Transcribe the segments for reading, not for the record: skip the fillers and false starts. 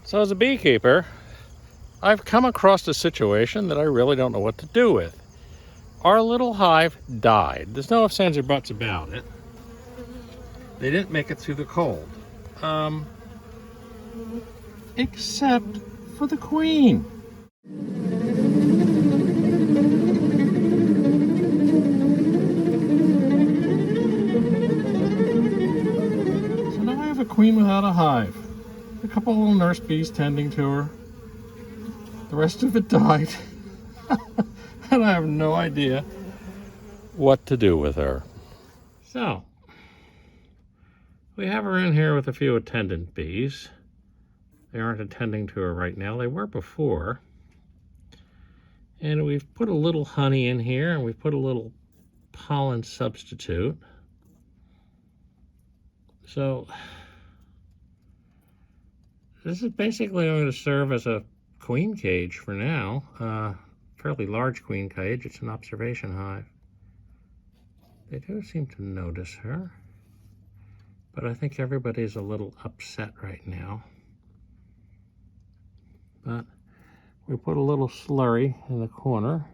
So as a beekeeper, I've come across a situation that I really don't know what to do with. Our little hive died. There's no ifs, ands, or buts about it. They didn't make it through the cold. Except for the queen. So now I have a queen without a hive. A couple little nurse bees tending to her. The rest of it died. And I have no idea what to do with her. So, we have her in here with a few attendant bees. They aren't attending to her right now. They were before. And we've put a little honey in here, and we've put a little pollen substitute. So, this is basically going to serve as a queen cage for now. Fairly large queen cage. It's an observation hive. They do seem to notice her, but I think everybody's a little upset right now. But we put a little slurry in the corner,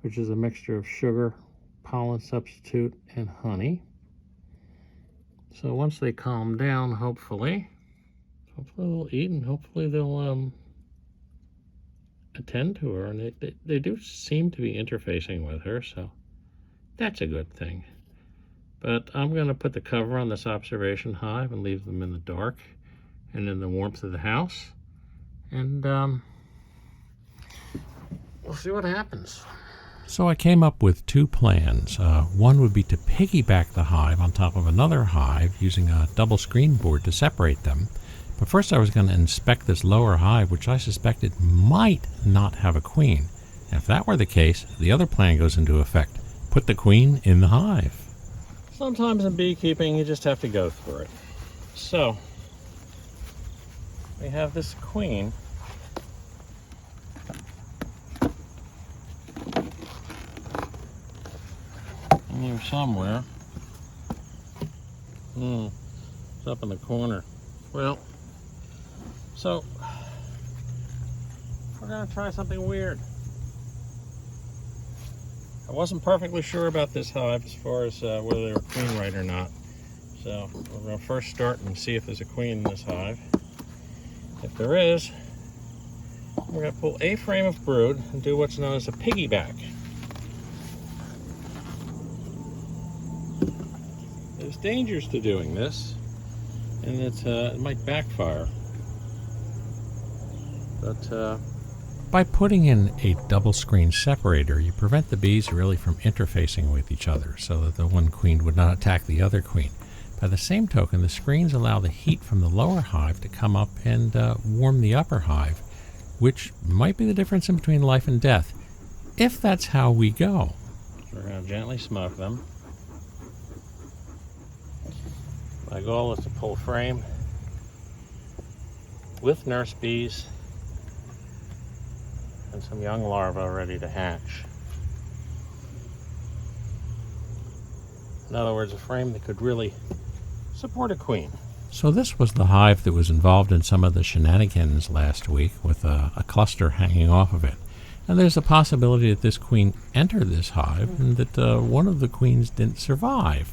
which is a mixture of sugar, pollen substitute, and honey. So once they calm down, hopefully they'll eat, and hopefully they'll attend to her, and they do seem to be interfacing with her, so that's a good thing. But I'm going to put the cover on this observation hive and leave them in the dark and in the warmth of the house, and we'll see what happens. So I came up with two plans. One would be to piggyback the hive on top of another hive using a double screen board to separate them. But first I was going to inspect this lower hive, which I suspected might not have a queen. And if that were the case, the other plan goes into effect. Put the queen in the hive. Sometimes in beekeeping you just have to go through it. So we have this queen in here somewhere. It's up in the corner. Well, so we're going to try something weird. I wasn't perfectly sure about this hive as far as whether they're a queen right or not. So we're going to first start and see if there's a queen in this hive. If there is, we're going to pull a frame of brood and do what's known as a piggyback. There's dangers to doing this, and it might backfire. But by putting in a double screen separator, you prevent the bees really from interfacing with each other so that the one queen would not attack the other queen. By the same token, the screens allow the heat from the lower hive to come up and warm the upper hive, which might be the difference in between life and death, if that's how we go. We're going to gently smoke them. My goal is to pull frame with nurse bees and some young larvae ready to hatch. In other words, a frame that could really support a queen. So this was the hive that was involved in some of the shenanigans last week with a cluster hanging off of it. And there's a possibility that this queen entered this hive and that one of the queens didn't survive.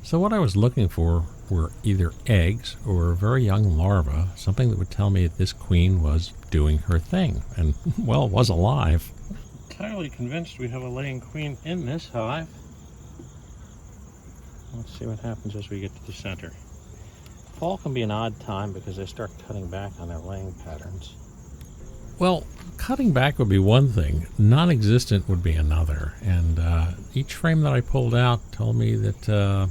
So what I was looking for were either eggs or a very young larva, something that would tell me that this queen was doing her thing and, well, was alive. I'm entirely convinced we have a laying queen in this hive. Let's see what happens as we get to the center. Fall can be an odd time because they start cutting back on their laying patterns. Well, cutting back would be one thing, non-existent would be another, and each frame that I pulled out told me that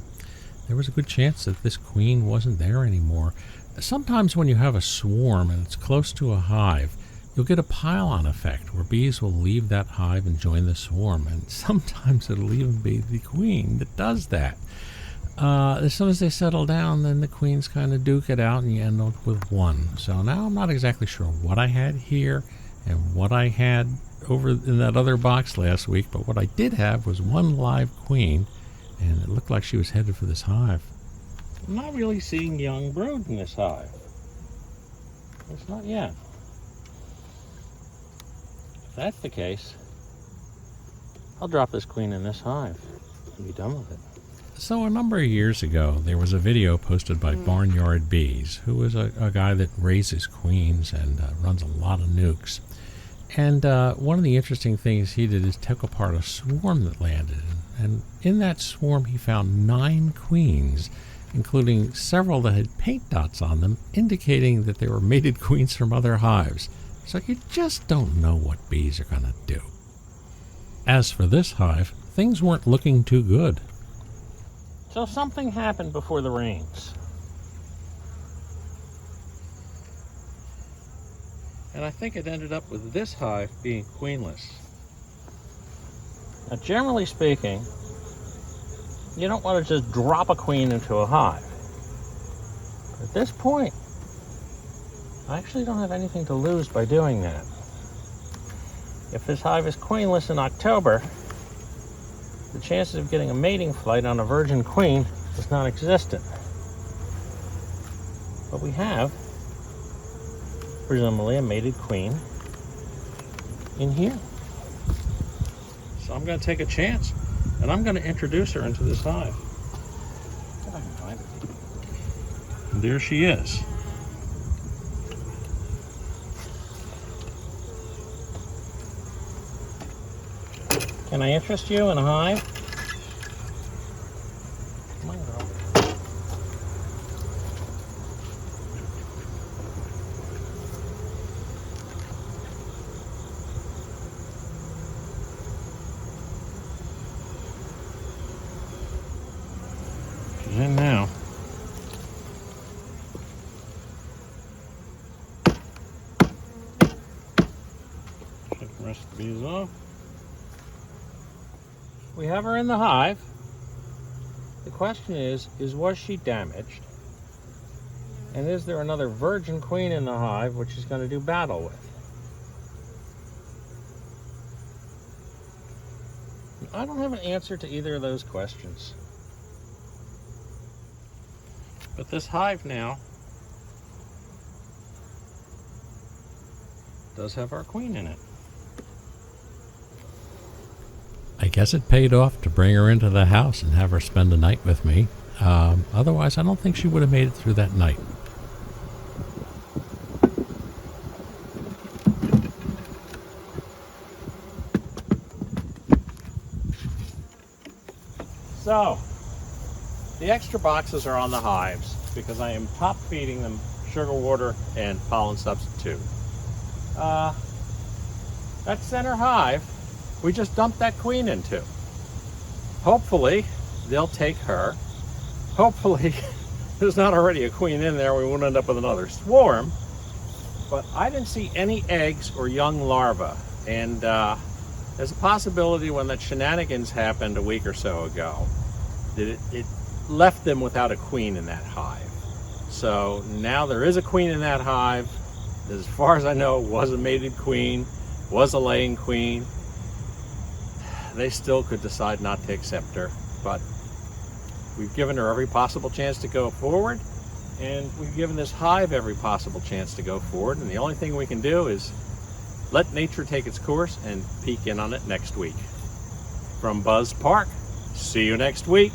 there was a good chance that this queen wasn't there anymore. Sometimes when you have a swarm and it's close to a hive, you'll get a pile-on effect where bees will leave that hive and join the swarm, and sometimes it'll even be the queen that does that. As soon as they settle down, then the queens kind of duke it out and you end up with one. So now I'm not exactly sure what I had here and what I had over in that other box last week, but what I did have was one live queen, and it looked like she was headed for this hive. I'm not really seeing young brood in this hive. It's not yet. If that's the case, I'll drop this queen in this hive and be done with it. So a number of years ago, there was a video posted by Barnyard Bees, who is a guy that raises queens and runs a lot of nukes. And one of the interesting things he did is took apart a swarm that landed. And in that swarm, he found 9 queens, including several that had paint dots on them, indicating that they were mated queens from other hives. So you just don't know what bees are going to do. As for this hive, things weren't looking too good. So something happened before the rains. And I think it ended up with this hive being queenless. Now, generally speaking, you don't want to just drop a queen into a hive. At this point, I actually don't have anything to lose by doing that. If this hive is queenless in October, the chances of getting a mating flight on a virgin queen is non-existent. But we have, presumably, a mated queen in here. So I'm going to take a chance, and I'm going to introduce her into this hive. If I can find her. And there she is. Can I interest you in a hive? Come on, girl. She's in now. Shake the rest of the bees off. We have her in the hive. The question is was she damaged? And is there another virgin queen in the hive which she's going to do battle with? I don't have an answer to either of those questions. But this hive now does have our queen in it. I guess it paid off to bring her into the house and have her spend the night with me. Otherwise, I don't think she would have made it through that night. So, the extra boxes are on the hives because I am top feeding them sugar water and pollen substitute. That center hive, we just dumped that queen into. Hopefully, they'll take her. Hopefully, there's not already a queen in there. We won't end up with another swarm. But I didn't see any eggs or young larvae. And there's a possibility when that shenanigans happened a week or so ago, that it left them without a queen in that hive. So now there is a queen in that hive. As far as I know, it was a mated queen, was a laying queen. They still could decide not to accept her, but we've given her every possible chance to go forward, and we've given this hive every possible chance to go forward, and the only thing we can do is let nature take its course and peek in on it next week. From Buzz Park, see you next week.